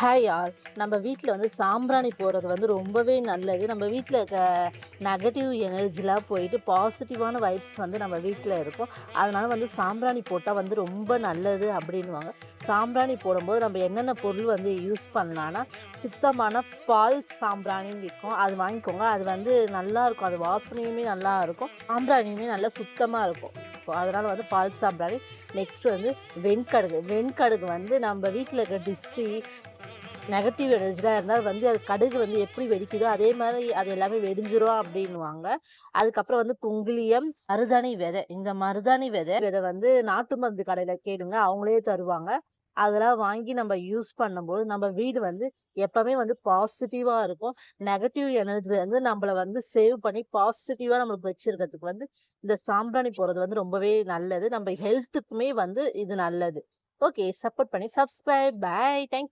Hi all. நம்ம வீட்ல வந்து சாம்பிராணி போடுறது வந்து ரொம்பவே நல்லது. நம்ம வீட்ல இருக்க நெகட்டிவ் எனர்ஜிலாம் போயிட்டு பாசிட்டிவான வைப்ஸ் வந்து நம்ம வீட்ல இருக்கும். அதனால வந்து சாம்பிராணி போட்டா வந்து ரொம்ப நல்லது அப்படின்னுவாங்க. சாம்பிராணி போடும்போது நம்ம என்னென்ன பொருள் வந்து யூஸ் பண்ணலான்னா, சுத்தமான பால் சாம்பிராணின்னு விக்கும். அது வாங்கிக்கோங்க. அது வந்து நல்லாருக்கும். அது வாசனையுமே நல்லாருக்கும். சாம்பிராணியுமே நல்லா சுத்தமா இருக்கும். அதனால வந்து பால் சாம்பிராணி. நெக்ஸ்ட் வந்து வெண்கடுகு. வெண்கடுகு வந்து நம்ம வீட்ல இருக்க திஷ்டி நெகட்டிவ் எனர்ஜிலாம் இருந்தா வந்து அது கடுகு வந்து எப்படி வெடிக்குதோ, அதே மாரி அது எல்லாமே வெடிஞ்சிரும் அப்டின்னுவாங்க. அதுக்கப்புறம் வந்து குங்கிலியம், மருதாணி விதை. இந்த மருதாணி விதை வந்து நாட்டு மருந்து கடையில கேளுங்க. அவங்களே தருவாங்க. அதெல்லாம் வாங்கி நம்ம யூஸ் பண்ணும்போது, நம்ம வீடு வந்து எப்பவுமே வந்து பாசிட்டிவா இருக்கும். நெகட்டிவ் எனர்ஜிலருந்து நம்மள வந்து சேவ் பண்ணி பாசிட்டிவா நம்மளுக்கு வச்சிருக்கிறதுக்கு வந்து இந்த சாம்பிராணி போடுறது வந்து ரொம்பவே நல்லது. நம்ம ஹெல்த்துக்குமே வந்து இது நல்லது. ஓகே. சப்போர்ட் பண்ணி சப்ஸ்கிரைப். பாய். Thank you.